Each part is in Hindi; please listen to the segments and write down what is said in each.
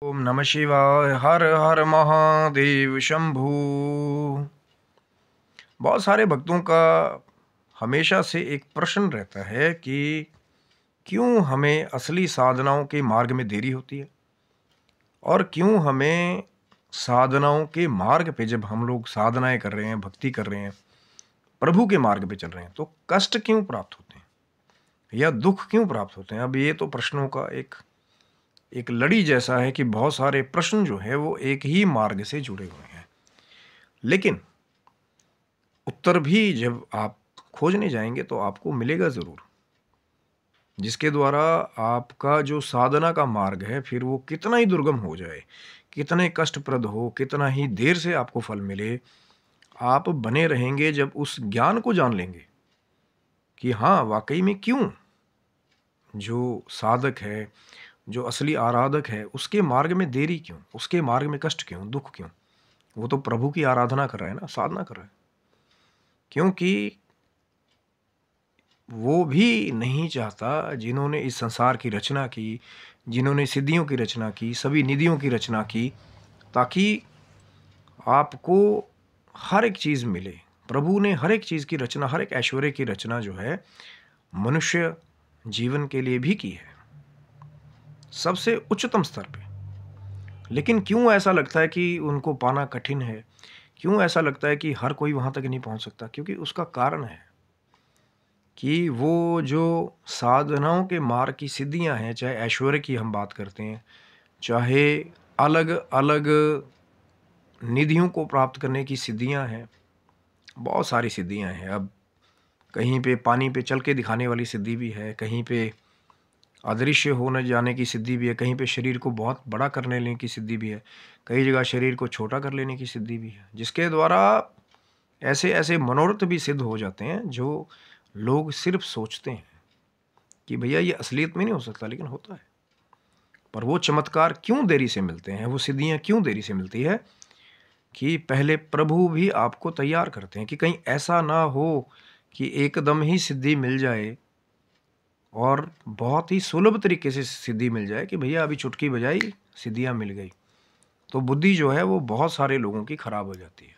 ओम नमः शिवाय। हर हर महादेव शंभू। बहुत सारे भक्तों का हमेशा से एक प्रश्न रहता है कि क्यों हमें असली साधनाओं के मार्ग में देरी होती है और क्यों हमें साधनाओं के मार्ग पे जब हम लोग साधनाएं कर रहे हैं, भक्ति कर रहे हैं, प्रभु के मार्ग पे चल रहे हैं, तो कष्ट क्यों प्राप्त होते हैं या दुख क्यों प्राप्त होते हैं। अब ये तो प्रश्नों का एक एक लड़ी जैसा है कि बहुत सारे प्रश्न जो है वो एक ही मार्ग से जुड़े हुए हैं, लेकिन उत्तर भी जब आप खोजने जाएंगे तो आपको मिलेगा ज़रूर, जिसके द्वारा आपका जो साधना का मार्ग है फिर वो कितना ही दुर्गम हो जाए, कितने कष्टप्रद हो, कितना ही देर से आपको फल मिले, आप बने रहेंगे जब उस ज्ञान को जान लेंगे कि हाँ वाकई में क्यों जो साधक है, जो असली आराधक है, उसके मार्ग में देरी क्यों, उसके मार्ग में कष्ट क्यों, दुख क्यों। वो तो प्रभु की आराधना कर रहा है ना, साधना कर रहा है। क्योंकि वो भी नहीं चाहता, जिन्होंने इस संसार की रचना की, जिन्होंने सिद्धियों की रचना की, सभी निधियों की रचना की, ताकि आपको हर एक चीज़ मिले। प्रभु ने हर एक चीज़ की रचना, हर एक ऐश्वर्य की रचना जो है मनुष्य जीवन के लिए भी की है, सबसे उच्चतम स्तर पे। लेकिन क्यों ऐसा लगता है कि उनको पाना कठिन है, क्यों ऐसा लगता है कि हर कोई वहाँ तक नहीं पहुँच सकता। क्योंकि उसका कारण है कि वो जो साधनाओं के मार्ग की सिद्धियां हैं, चाहे ऐश्वर्य की हम बात करते हैं, चाहे अलग अलग निधियों को प्राप्त करने की सिद्धियां हैं, बहुत सारी सिद्धियां हैं। अब कहीं पे पानी पे चल के दिखाने वाली सिद्धि भी है, कहीं पे अदृश्य होने जाने की सिद्धि भी है, कहीं पे शरीर को बहुत बड़ा कर लेने की सिद्धि भी है, कई जगह शरीर को छोटा कर लेने की सिद्धि भी है, जिसके द्वारा ऐसे ऐसे मनोरथ भी सिद्ध हो जाते हैं जो लोग सिर्फ सोचते हैं कि भैया ये असलियत में नहीं हो सकता, लेकिन होता है। पर वो चमत्कार क्यों देरी से मिलते हैं, वो सिद्धियां क्यों देरी से मिलती है, कि पहले प्रभु भी आपको तैयार करते हैं कि कहीं ऐसा ना हो कि एकदम ही सिद्धि मिल जाए और बहुत ही सुलभ तरीके से सिद्धि मिल जाए कि भैया अभी चुटकी बजाई सिद्धियां मिल गई। तो बुद्धि जो है वो बहुत सारे लोगों की खराब हो जाती है,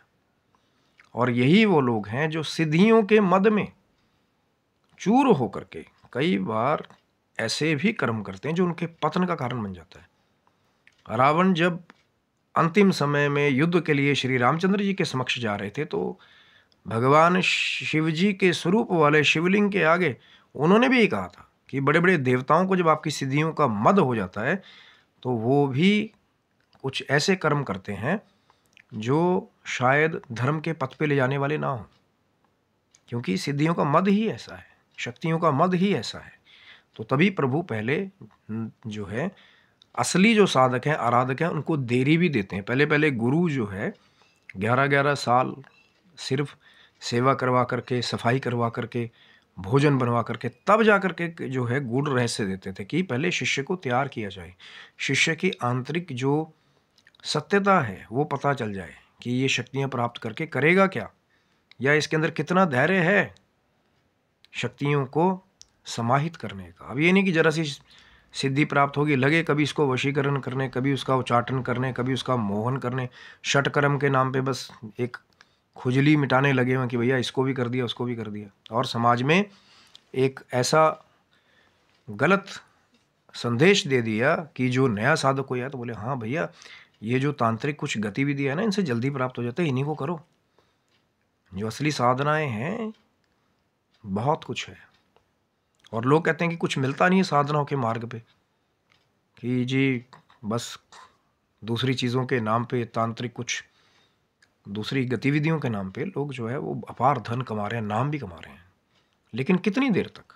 और यही वो लोग हैं जो सिद्धियों के मद में चूर होकर के कई बार ऐसे भी कर्म करते हैं जो उनके पतन का कारण बन जाता है। रावण जब अंतिम समय में युद्ध के लिए श्री रामचंद्र जी के समक्ष जा रहे थे, तो भगवान शिव जी के स्वरूप वाले शिवलिंग के आगे उन्होंने भी ये कहा था कि बड़े बड़े देवताओं को जब आपकी सिद्धियों का मद हो जाता है तो वो भी कुछ ऐसे कर्म करते हैं जो शायद धर्म के पथ पे ले जाने वाले ना हों, क्योंकि सिद्धियों का मद ही ऐसा है, शक्तियों का मद ही ऐसा है। तो तभी प्रभु पहले जो है असली जो साधक हैं, आराधक हैं, उनको देरी भी देते हैं। पहले पहले गुरु जो है 11-11 साल सिर्फ सेवा करवा करके, सफाई करवा करके, भोजन बनवा करके, तब जा करके जो है गूढ़ रहस्य देते थे कि पहले शिष्य को तैयार किया जाए, शिष्य की आंतरिक जो सत्यता है वो पता चल जाए कि ये शक्तियाँ प्राप्त करके करेगा क्या, या इसके अंदर कितना धैर्य है शक्तियों को समाहित करने का। अब ये नहीं कि जरा सी सिद्धि प्राप्त होगी लगे कभी इसको वशीकरण करने, कभी उसका उच्चाटन करने, कभी उसका मोहन करने, षटकर्म के नाम पे बस एक खुजली मिटाने लगे हुए कि भैया इसको भी कर दिया, उसको भी कर दिया, और समाज में एक ऐसा गलत संदेश दे दिया कि जो नया साधक को आया तो बोले हाँ भैया ये जो तांत्रिक कुछ गतिविधि है ना, इनसे जल्दी प्राप्त हो जाता है, इन्हीं को करो। जो असली साधनाएं हैं बहुत कुछ है, और लोग कहते हैं कि कुछ मिलता नहीं है साधनाओं के मार्ग पे, कि जी बस दूसरी चीज़ों के नाम पे, तांत्रिक कुछ दूसरी गतिविधियों के नाम पे लोग जो है वो अपार धन कमा रहे हैं, नाम भी कमा रहे हैं, लेकिन कितनी देर तक।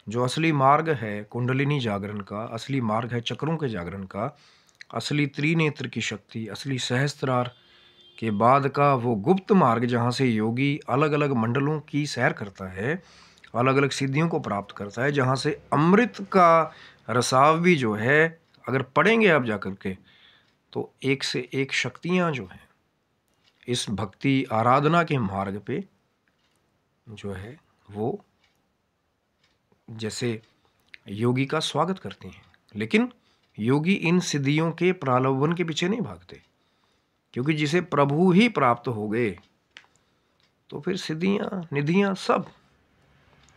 जो असली मार्ग है कुंडलिनी जागरण का, असली मार्ग है चक्रों के जागरण का, असली त्रिनेत्र की शक्ति, असली सहस्त्रार के बाद का वो गुप्त मार्ग जहाँ से योगी अलग अलग मंडलों की सैर करता है, अलग अलग सिद्धियों को प्राप्त करता है, जहाँ से अमृत का रसाव भी जो है अगर पढ़ेंगे आप जाकर के तो एक से एक शक्तियाँ जो हैं इस भक्ति आराधना के मार्ग पे जो है वो जैसे योगी का स्वागत करती हैं। लेकिन योगी इन सिद्धियों के प्रलोभन के पीछे नहीं भागते, क्योंकि जिसे प्रभु ही प्राप्त हो गए तो फिर सिद्धियां निधियां सब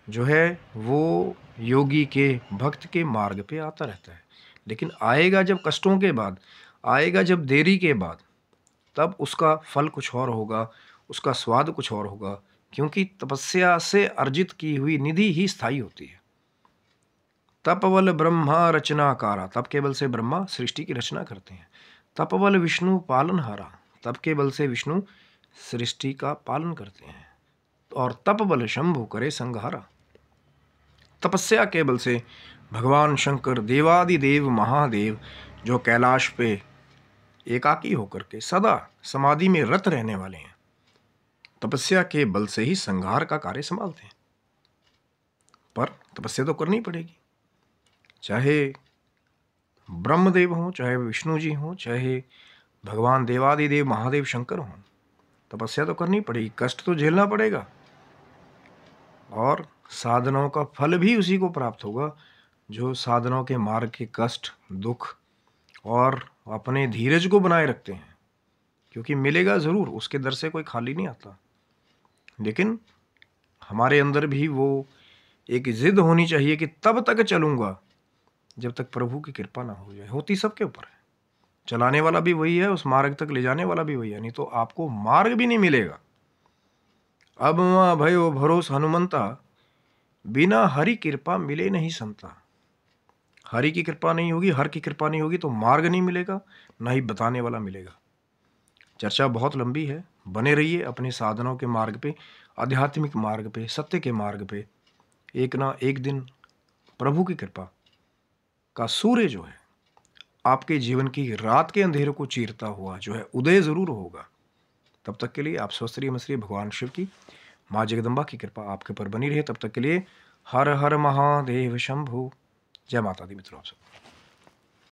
जो है वो योगी के भक्त के मार्ग पे आता रहता है। लेकिन आएगा जब कष्टों के बाद, आएगा जब देरी के बाद, तब उसका फल कुछ और होगा, उसका स्वाद कुछ और होगा, क्योंकि तपस्या से अर्जित की हुई निधि ही स्थायी होती है। तपबल ब्रह्मा रचनाकारा, तप के बल से ब्रह्मा सृष्टि की रचना करते हैं। तपबल विष्णु पालनहारा, तप के बल से विष्णु सृष्टि का पालन करते हैं। और तपबल शंभु करे संहारा, तपस्या के बल से भगवान शंकर देवादिदेव महादेव जो कैलाश पे एकाकी होकर के सदा समाधि में रत रहने वाले हैं, तपस्या के बल से ही संहार का कार्य संभालते हैं। पर तपस्या तो करनी पड़ेगी, चाहे ब्रह्मदेव हों, चाहे विष्णु जी हों, चाहे भगवान देवादिदेव महादेव शंकर हों, तपस्या तो करनी पड़ेगी, कष्ट तो झेलना पड़ेगा। और साधनाओं का फल भी उसी को प्राप्त होगा जो साधनाओं के मार्ग के कष्ट, दुख और अपने धीरज को बनाए रखते हैं। क्योंकि मिलेगा ज़रूर, उसके दर से कोई खाली नहीं आता, लेकिन हमारे अंदर भी वो एक जिद होनी चाहिए कि तब तक चलूँगा जब तक प्रभु की कृपा ना हो जाए। होती सबके ऊपर है, चलाने वाला भी वही है, उस मार्ग तक ले जाने वाला भी वही है, नहीं तो आपको मार्ग भी नहीं मिलेगा। अब भयो भरोस हनुमंता, बिना हरि कृपा मिले नहीं संता। हरि की कृपा नहीं होगी, हर की कृपा नहीं होगी तो मार्ग नहीं मिलेगा, ना ही बताने वाला मिलेगा। चर्चा बहुत लंबी है, बने रहिए अपने साधनों के मार्ग पे, आध्यात्मिक मार्ग पे, सत्य के मार्ग पे। एक ना एक दिन प्रभु की कृपा का सूर्य जो है आपके जीवन की रात के अंधेरों को चीरता हुआ जो है उदय जरूर होगा। तब तक के लिए आप स्वस्थ रहिए, मस्त रहिए। भगवान शिव की, माँ जगदम्बा की कृपा आपके पर बनी रहे। तब तक के लिए हर हर महादेव शंभु। जय माता दी मित्रों, आप सब।